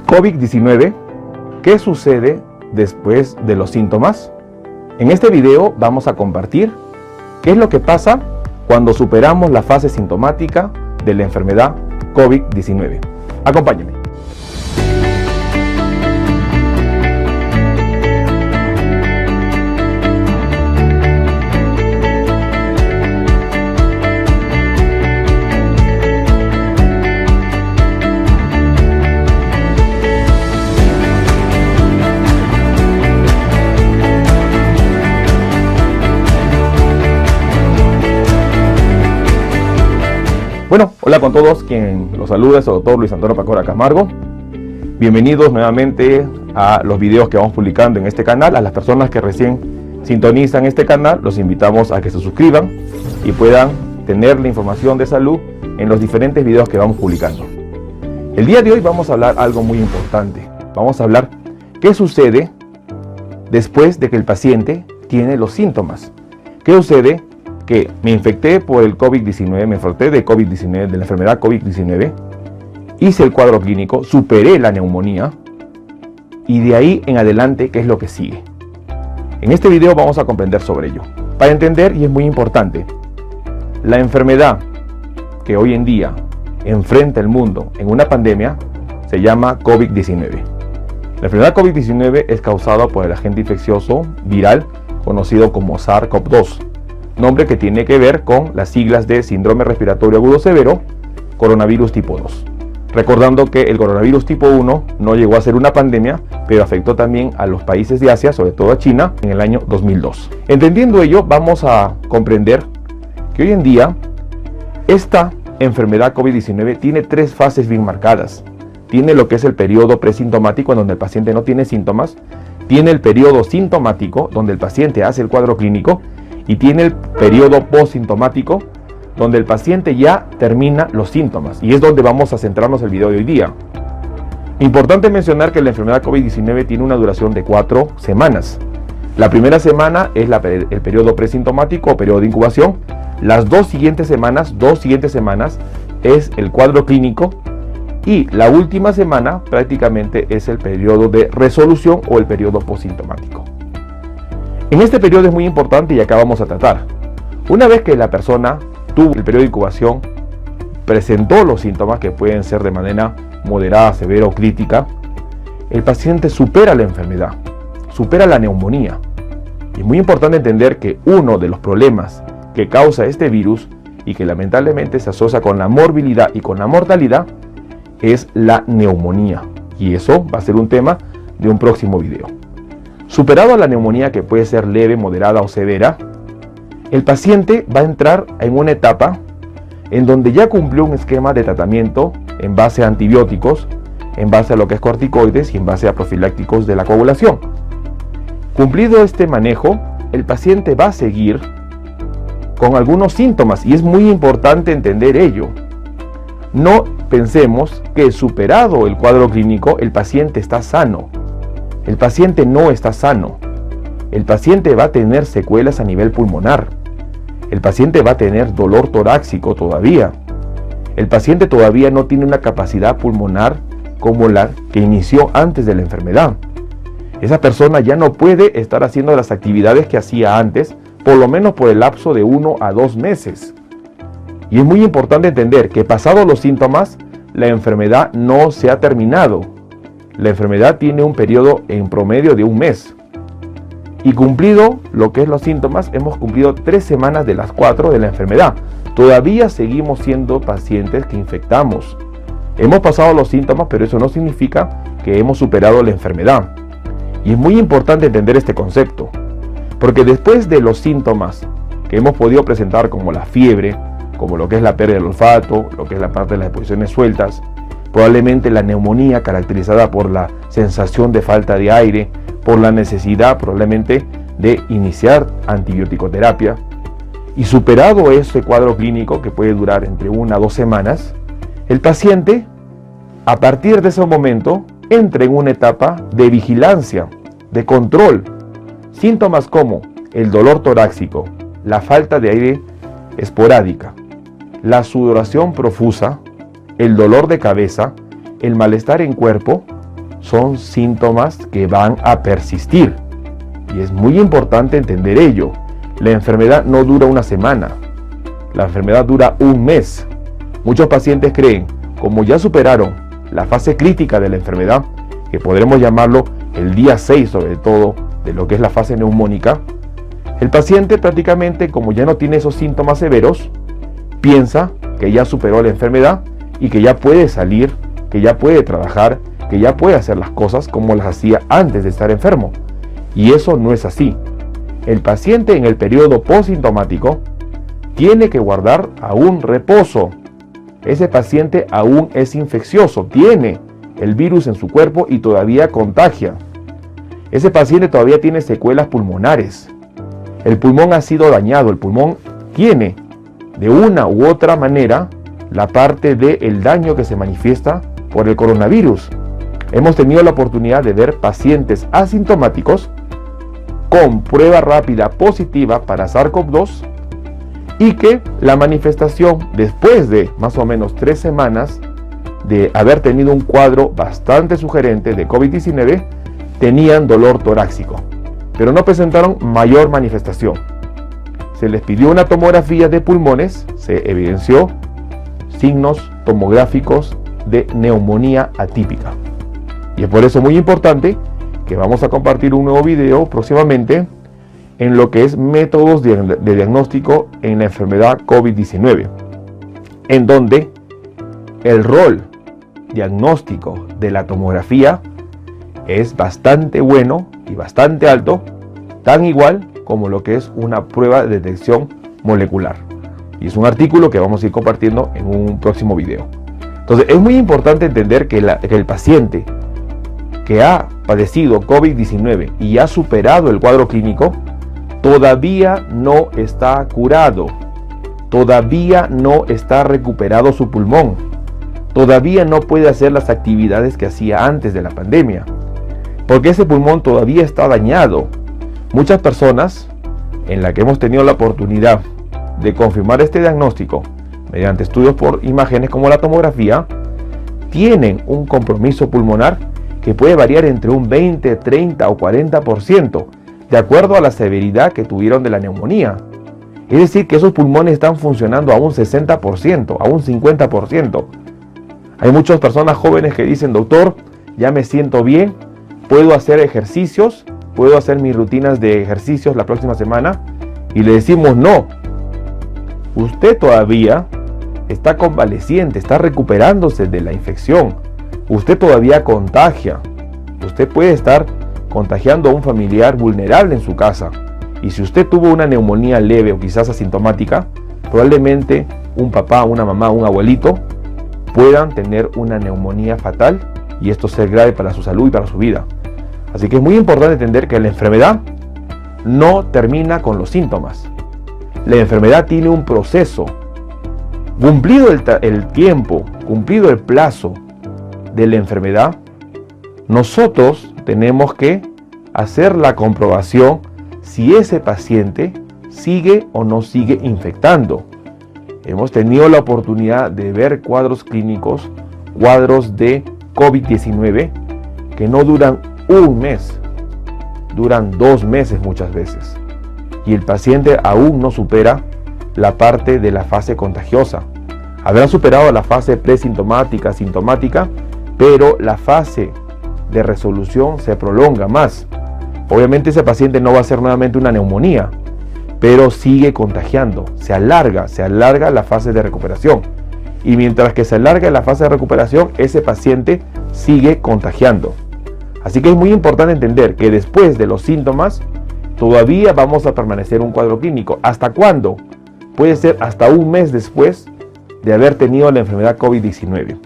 COVID-19, ¿qué sucede después de los síntomas? En este video vamos a compartir qué es lo que pasa cuando superamos la fase sintomática de la enfermedad COVID-19. Acompáñenme. Bueno, hola con todos, quien los saluda es el doctor Luis Antonio Pacora Camargo. Bienvenidos nuevamente a los videos que vamos publicando en este canal. A las personas que recién sintonizan este canal, los invitamos a que se suscriban y puedan tener la información de salud en los diferentes videos que vamos publicando. El día de hoy vamos a hablar algo muy importante. Vamos a hablar qué sucede después de que el paciente tiene los síntomas. ¿Qué sucede? Que me infecté por el COVID-19, me infecté de COVID-19, de la enfermedad COVID-19, hice el cuadro clínico, superé la neumonía y de ahí en adelante, ¿qué es lo que sigue? En este video vamos a comprender sobre ello. Para entender, y es muy importante, la enfermedad que hoy en día enfrenta el mundo en una pandemia se llama COVID-19. La enfermedad COVID-19 es causada por el agente infeccioso viral conocido como SARS-CoV-2. Nombre que tiene que ver con las siglas de síndrome respiratorio agudo severo, coronavirus tipo 2. Recordando que el coronavirus tipo 1 no llegó a ser una pandemia, pero afectó también a los países de Asia, sobre todo a China, en el año 2002. Entendiendo ello, vamos a comprender que hoy en día esta enfermedad COVID-19 tiene tres fases bien marcadas. Tiene lo que es el periodo presintomático, en donde el paciente no tiene síntomas. Tiene el periodo sintomático, donde el paciente hace el cuadro clínico. Y tiene el periodo posintomático, donde el paciente ya termina los síntomas. Y es donde vamos a centrarnos el video de hoy día. Importante mencionar que la enfermedad COVID-19 tiene una duración de 4 semanas. La primera semana es el periodo presintomático o periodo de incubación. Las dos siguientes semanas es el cuadro clínico. Y la última semana prácticamente es el periodo de resolución o el periodo posintomático. En este periodo es muy importante y acá vamos a tratar. Una vez que la persona tuvo el periodo de incubación, presentó los síntomas que pueden ser de manera moderada, severa o crítica, el paciente supera la enfermedad, supera la neumonía. Y es muy importante entender que uno de los problemas que causa este virus y que lamentablemente se asocia con la morbilidad y con la mortalidad es la neumonía. Y eso va a ser un tema de un próximo video. Superado la neumonía, que puede ser leve, moderada o severa, el paciente va a entrar en una etapa en donde ya cumplió un esquema de tratamiento en base a antibióticos, en base a lo que es corticoides y en base a profilácticos de la coagulación. Cumplido este manejo, el paciente va a seguir con algunos síntomas y es muy importante entender ello. No pensemos que superado el cuadro clínico, el paciente está sano. El paciente no está sano. El paciente va a tener secuelas a nivel pulmonar. El paciente va a tener dolor torácico todavía. El paciente todavía no tiene una capacidad pulmonar como la que inició antes de la enfermedad. Esa persona ya no puede estar haciendo las actividades que hacía antes, por lo menos por el lapso de 1 a 2 meses. Y es muy importante entender que pasados los síntomas, la enfermedad no se ha terminado. La enfermedad tiene un periodo en promedio de 1 mes. Y cumplido lo que es los síntomas, hemos cumplido 3 semanas de las 4 de la enfermedad. Todavía seguimos siendo pacientes que infectamos. Hemos pasado los síntomas, pero eso no significa que hemos superado la enfermedad. Y es muy importante entender este concepto. Porque después de los síntomas que hemos podido presentar, como la fiebre, como lo que es la pérdida del olfato, lo que es la parte de las deposiciones sueltas, probablemente la neumonía caracterizada por la sensación de falta de aire, por la necesidad probablemente de iniciar antibiótico-terapia. Y superado ese cuadro clínico, que puede durar entre 1 a 2 semanas, el paciente, a partir de ese momento, entra en una etapa de vigilancia, de control. Síntomas como el dolor torácico, la falta de aire esporádica, la sudoración profusa, el dolor de cabeza, el malestar en cuerpo, son síntomas que van a persistir. Y es muy importante entender ello. La enfermedad no dura una semana. La enfermedad dura un mes. Muchos pacientes creen, como ya superaron la fase crítica de la enfermedad, que podremos llamarlo el día 6 sobre todo, de lo que es la fase neumónica, el paciente prácticamente, como ya no tiene esos síntomas severos, piensa que ya superó la enfermedad y que ya puede salir, que ya puede trabajar, que ya puede hacer las cosas como las hacía antes de estar enfermo. Y eso no es así. El paciente en el periodo posintomático tiene que guardar aún reposo. Ese paciente aún es infeccioso, tiene el virus en su cuerpo y todavía contagia. Ese paciente todavía tiene secuelas pulmonares. El pulmón ha sido dañado, el pulmón tiene de una u otra manera la parte del daño que se manifiesta por el coronavirus. Hemos tenido la oportunidad de ver pacientes asintomáticos con prueba rápida positiva para SARS-CoV-2 y que la manifestación después de más o menos 3 semanas de haber tenido un cuadro bastante sugerente de COVID-19 tenían dolor torácico, pero no presentaron mayor manifestación. Se les pidió una tomografía de pulmones, se evidenció signos tomográficos de neumonía atípica. Y es por eso muy importante que vamos a compartir un nuevo video próximamente en lo que es métodos de diagnóstico en la enfermedad COVID-19, en donde el rol diagnóstico de la tomografía es bastante bueno y bastante alto, tan igual como lo que es una prueba de detección molecular. Y es un artículo que vamos a ir compartiendo en un próximo video. Entonces es muy importante entender que el paciente que ha padecido COVID-19 y ha superado el cuadro clínico todavía no está curado, todavía no está recuperado su pulmón, todavía no puede hacer las actividades que hacía antes de la pandemia, porque ese pulmón todavía está dañado. Muchas personas en las que hemos tenido la oportunidad de confirmar este diagnóstico mediante estudios por imágenes como la tomografía, tienen un compromiso pulmonar que puede variar entre un 20, 30 o 40%, de acuerdo a la severidad que tuvieron de la neumonía. Es decir, que esos pulmones están funcionando a un 60%, a un 50%. Hay muchas personas jóvenes que dicen, doctor, ya me siento bien, puedo hacer ejercicios, puedo hacer mis rutinas de ejercicios la próxima semana. Y le decimos, no, usted todavía está convaleciente, está recuperándose de la infección. Usted todavía contagia. Usted puede estar contagiando a un familiar vulnerable en su casa. Y si usted tuvo una neumonía leve o quizás asintomática, probablemente un papá, una mamá, un abuelito puedan tener una neumonía fatal y esto ser grave para su salud y para su vida. Así que es muy importante entender que la enfermedad no termina con los síntomas. La enfermedad tiene un proceso. Cumplido el tiempo, cumplido el plazo de la enfermedad, nosotros tenemos que hacer la comprobación si ese paciente sigue o no sigue infectando. Hemos tenido la oportunidad de ver cuadros clínicos, cuadros de COVID-19 que no duran un mes, duran 2 meses muchas veces. Y el paciente aún no supera la parte de la fase contagiosa. Habrán superado la fase presintomática, sintomática, pero la fase de resolución se prolonga más. Obviamente ese paciente no va a ser nuevamente una neumonía, pero sigue contagiando, se alarga la fase de recuperación. Y mientras que se alarga la fase de recuperación, ese paciente sigue contagiando. Así que es muy importante entender que después de los síntomas, todavía vamos a permanecer un cuadro clínico. ¿Hasta cuándo? Puede ser hasta un mes después de haber tenido la enfermedad COVID-19.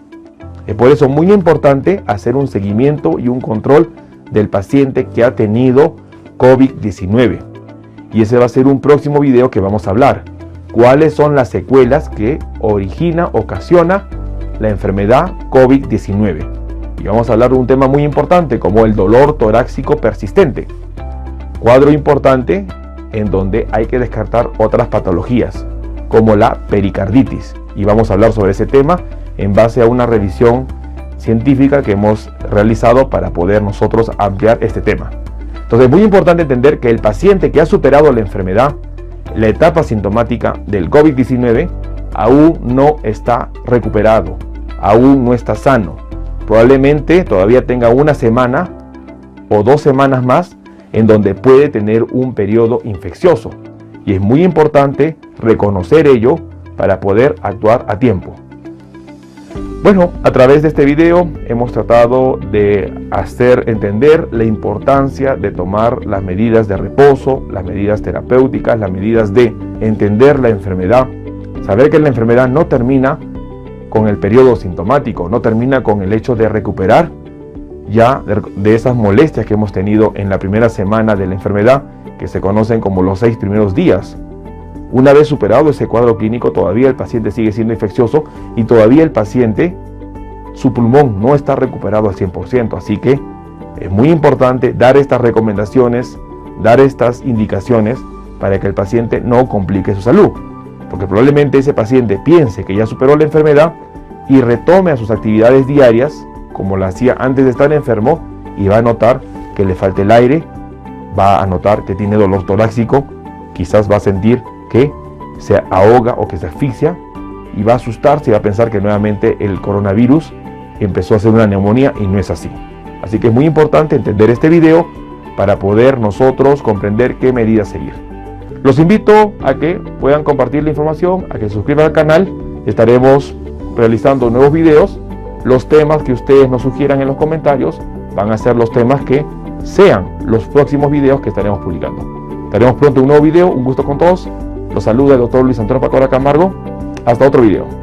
Es por eso muy importante hacer un seguimiento y un control del paciente que ha tenido COVID-19. Y ese va a ser un próximo video que vamos a hablar. ¿Cuáles son las secuelas que ocasiona la enfermedad COVID-19? Y vamos a hablar de un tema muy importante como el dolor torácico persistente. Cuadro importante en donde hay que descartar otras patologías como la pericarditis. Y vamos a hablar sobre ese tema en base a una revisión científica que hemos realizado para poder nosotros ampliar este tema. Entonces es muy importante entender que el paciente que ha superado la enfermedad, la etapa sintomática del COVID-19, aún no está recuperado, aún no está sano. Probablemente todavía tenga una semana o 2 semanas más en donde puede tener un periodo infeccioso. Y es muy importante reconocer ello para poder actuar a tiempo. Bueno, a través de este video hemos tratado de hacer entender la importancia de tomar las medidas de reposo, las medidas terapéuticas, las medidas de entender la enfermedad, saber que la enfermedad no termina con el periodo sintomático, no termina con el hecho de recuperar ya de esas molestias que hemos tenido en la primera semana de la enfermedad, que se conocen como los 6 primeros días. Una vez superado ese cuadro clínico, todavía el paciente sigue siendo infeccioso y todavía el paciente, su pulmón no está recuperado al 100%. Así que es muy importante dar estas recomendaciones, dar estas indicaciones para que el paciente no complique su salud. Porque probablemente ese paciente piense que ya superó la enfermedad y retome a sus actividades diarias, como lo hacía antes de estar enfermo, y va a notar que le falta el aire, va a notar que tiene dolor torácico, quizás va a sentir que se ahoga o que se asfixia y va a asustarse y va a pensar que nuevamente el coronavirus empezó a hacer una neumonía, y no es así. Así que es muy importante entender este video para poder nosotros comprender qué medidas seguir. Los invito a que puedan compartir la información, a que se suscriban al canal. Estaremos realizando nuevos videos. Los temas que ustedes nos sugieran en los comentarios van a ser los temas que sean los próximos videos que estaremos publicando. Estaremos pronto en un nuevo video. Un gusto con todos. Los saluda el Dr. Luis Antonio Pacora Camargo. Hasta otro video.